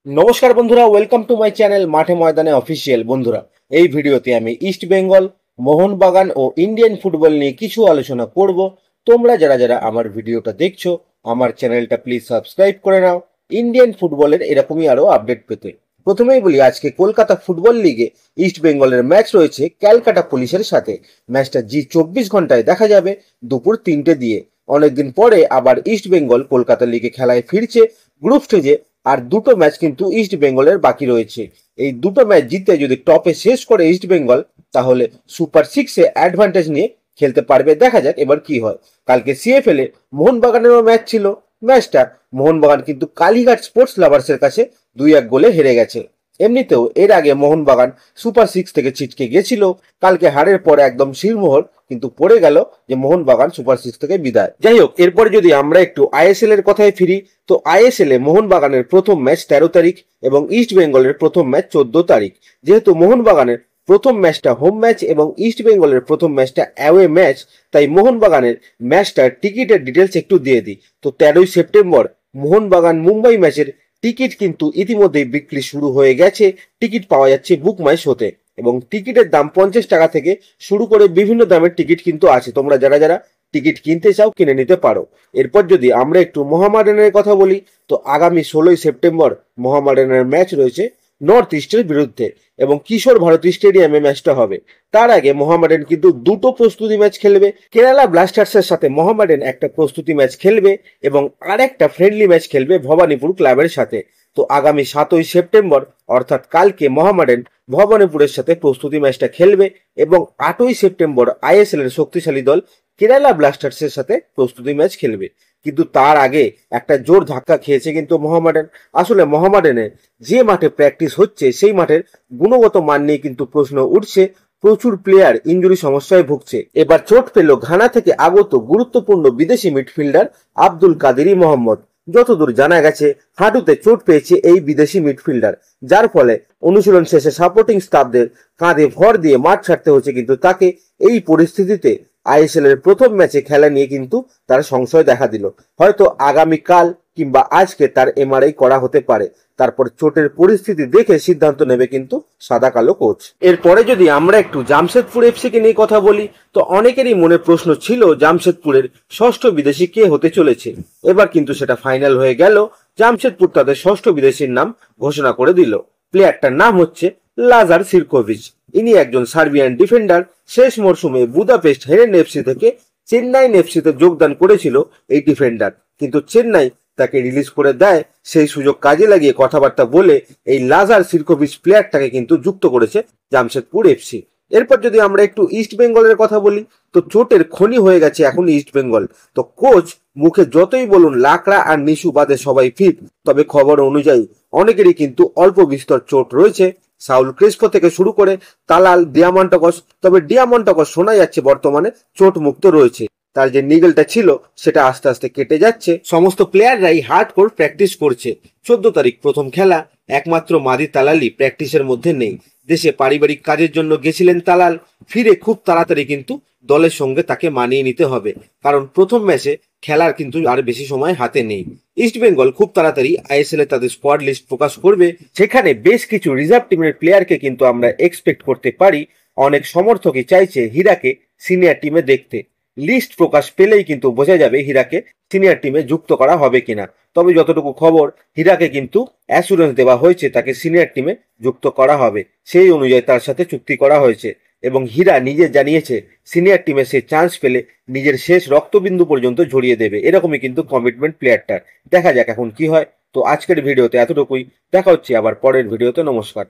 নমস্কার বন্ধুরা, welcome to my channel মাঠে ময়দানে অফিসিয়াল। বন্ধুরা, এই ভিডিওতে আমি ইস্ট বেঙ্গল, মোহনবাগান ও ইন্ডিয়ান ফুটবল নিয়ে কিছু আলোচনা করব। তোমরা যারা যারা আমার ভিডিওটা দেখছো, আমার চ্যানেলটা প্লিজ সাবস্ক্রাইব করে নাও ইন্ডিয়ান ফুটবলের এরকমই আরো আপডেট পেতে। প্রথমেই বলি, আজকে কলকাতা ফুটবল লিগে ইস্ট বেঙ্গলের ম্যাচ রয়েছে ক্যালকাটা পুলিশের সাথে। ম্যাচটা জি 24 ঘন্টায় দেখা যাবে দুপুর 3টে দিয়ে। অনেকদিন পরে আবার ইস্ট বেঙ্গল কলকাতা লিগে খেলায় ফিরছে গ্রুপ স্টেজে। আর দুটো ম্যাচ কিন্তু ইস্ট বেঙ্গলের বাকি রয়েছে। এই দুটো ম্যাচ জিতে যদি টপে শেষ করে ইস্ট বেঙ্গল, তাহলে সুপার সিক্সে অ্যাডভান্টেজ নিয়ে খেলতে পারবে। দেখা যাক এবার কি হয়। কালকে সিএফএল এ মোহনবাগানেরও ম্যাচ ছিল। ম্যাচটা মোহনবাগান কিন্তু কালীঘাট স্পোর্টস লাভার্সের কাছে 2-1 গোলে হেরে গেছে। এমনিতেও এর আগে মোহনবাগান সুপার সিক্স থেকে ছিটকে গেছিল। কালকে হারের পরে একদম শিরমোহর কিন্তু পড়ে গেল যে মোহনবাগান সুপার সিক্স থেকে বিদায়। যাই হোক, এরপরে যদি আমরা একটু আইএসএল এর কথায় ফিরি, তো আইএসএল এ মোহনবাগানের প্রথম ম্যাচ 13 তারিখ এবং ইস্ট বেঙ্গলের প্রথম ম্যাচ 14 তারিখ। যেহেতু মোহনবাগানের প্রথম ম্যাচটা হোম ম্যাচ এবং ইস্ট বেঙ্গলের প্রথম ম্যাচটা অ্যাওয়ে ম্যাচ, তাই মোহনবাগানের ম্যাচটার টিকিটের ডিটেলস একটু দিয়ে দিই। তো 13 সেপ্টেম্বর মোহনবাগান মুম্বাই ম্যাচের টিকিট কিন্তু ইতিমধ্যেই বিক্রি শুরু হয়ে গেছে। টিকিট পাওয়া যাচ্ছে বুক মাই শোতে এবং টিকিটের দাম 50 টাকা থেকে শুরু করে বিভিন্ন দামের টিকিট কিন্তু আছে। তোমরা যারা যারা টিকিট কিনতে চাও কিনে নিতে পারো। এরপর যদি আমরা একটু মোহামেডানের কথা বলি, তো আগামী 16 সেপ্টেম্বর মোহামেডানের ম্যাচ রয়েছে নর্থ ইস্টের বিরুদ্ধে এবং কিশোর ভারতী স্টেডিয়ামে ম্যাচটা হবে। তার আগে মোহামেডান কিন্তু দুটো প্রস্তুতি ম্যাচ খেলবে। কেরালা ব্লাস্টার্সের সাথে মোহামেডান একটা প্রস্তুতি ম্যাচ খেলবে এবং আর একটা ফ্রেন্ডলি ম্যাচ খেলবে ভবানীপুর ক্লাবের সাথে। তো আগামী 7 সেপ্টেম্বর অর্থাৎ কালকে মোহামেডান ভবানীপুরের সাথে প্রস্তুতি ম্যাচটা খেলবে এবং 8 সেপ্টেম্বর আইএসএল এর শক্তিশালী দল কেরালা ব্লাস্টার্সের সাথে প্রস্তুতি ম্যাচ খেলবে। কিন্তু তার আগে একটা জোর ধাক্কা খেয়েছে কিন্তু মোহামেডান। আসলে মোহামেডানে যে মাঠে প্র্যাকটিস হচ্ছে সেই মাঠের গুণগত মান নিয়ে কিন্তু প্রশ্ন উঠছে। প্রচুর প্লেয়ার ইনজুরি সমস্যায় ভুগছে। এবার চোট পেল ঘানা থেকে আগত গুরুত্বপূর্ণ বিদেশি মিডফিল্ডার আব্দুল কাদেরি মোহাম্মদ। যতদূর জানা গেছে হাঁটুতে চোট পেয়েছে এই বিদেশি মিডফিল্ডার, যার ফলে অনুশীলন শেষে সাপোর্টিং স্টাফদের কাঁধে ভর দিয়ে মাঠ ছাড়তে হচ্ছে। কিন্তু তাকে এই পরিস্থিতিতে আইএসএল এর প্রথম ম্যাচে খেলা নিয়ে কিন্তু তার সংশয় দেখা দিল। হয়তো আগামীকাল কিংবা আজকে তার এমআরআই করা হতে পারে। তারপর চোটের পরিস্থিতি দেখে সিদ্ধান্ত নেবে কিন্তু সাদা কালো কোচ। এরপরে যদি আমরা একটু জামশেদপুর এফসি কে নিয়ে কথা বলি, তো অনেকেরই মনে প্রশ্ন ছিল জামশেদপুরের ষষ্ঠ বিদেশি কে হতে চলেছে। এবার কিন্তু সেটা ফাইনাল হয়ে গেল। জামশেদপুর তাদের ষষ্ঠ বিদেশির নাম ঘোষণা করে দিল। প্লেয়ারটার নাম হচ্ছে লাজার সিরকোভিচ। ইনি একজন সার্বিয়ান ডিফেন্ডার। শেষ মরশুমে বুদাপেস্ট হেরেন এফসি থেকে চেন্নাইন এফসিতে যোগদান করেছিল এই ডিফেন্ডার, কিন্তু চেন্নাই তাকে রিলিজ করে দেয়। সেই সুযোগ কাজে লাগিয়ে কথাবার্তা বলে এই লাজার সিরকোভিচ প্লেয়ারটাকে কিন্তু যুক্ত করেছে জামশেদপুর এফসি। এরপর যদি আমরা একটু ইস্ট বেঙ্গলের কথা বলি, তো চোটের খনি হয়ে গেছে এখন ইস্ট বেঙ্গল। তো কোচ মুখে যতই বলুন লাকড়া আর নিশু বাদে সবাই ফিট, তবে খবর অনুযায়ী অনেকেরই কিন্তু অল্প বিস্তর চোট রয়েছে। সাউল ক্রেসপো থেকে শুরু করে তালাল, ডিয়ামন্টাকস। তবে ডিয়ামন্টাকস শোনা যাচ্ছে বর্তমানে চোট মুক্ত রয়েছে। তার যে নিগেলটা ছিল সেটা আস্তে আস্তে কেটে যাচ্ছে। সমস্ত প্লেয়াররাই হার্ডকোর প্র্যাকটিস করছে। 14 তারিখ প্রথম খেলা। একমাত্র মাদি তালালি প্র্যাকটিসের মধ্যে নেই। দেশে পারিবারিক কাজের জন্য গেছিলেন তালাল। ফিরে খুব তাড়াতাড়ি কিন্তু দলের সঙ্গে তাকে মানিয়ে নিতে হবে, কারণ প্রথম ম্যাচে খেলার কিন্তু আর বেশি সময় হাতে নেই। ইস্ট বেঙ্গল খুব তাড়াতাড়ি আইএসএল এ তাদের স্কোয়াড লিস্ট প্রকাশ করবে। সেখানে বেশ কিছু রিজার্ভ টিমের প্লেয়ারকে কিন্তু আমরা এক্সপেক্ট করতে পারি। অনেক সমর্থকই চাইছে হীরাকে সিনিয়র টিমে দেখতে। লিস্ট প্রকাশ পেলেই কিন্তু বোঝা যাবে হীরাকে সিনিয়র টিমে যুক্ত করা হবে কিনা। তবে যতটুকু খবর, হীরাকে কিন্তু অ্যাসুরেন্স দেওয়া হয়েছে তাকে সিনিয়র টিমে যুক্ত করা হবে। সেই অনুযায়ী তার সাথে চুক্তি করা হয়েছে এবং হীরা নিজে জানিয়েছে সিনিয়র টিমে সে চান্স পেলে নিজের শেষ রক্তবিন্দু পর্যন্ত ঝরিয়ে দেবে। এরকমই কিন্তু কমিটমেন্ট প্লেয়ারটার। দেখা যাক এখন কি হয়। তো আজকের ভিডিওতে এতটুকুই। দেখা হচ্ছে আবার পরের ভিডিওতে। নমস্কার।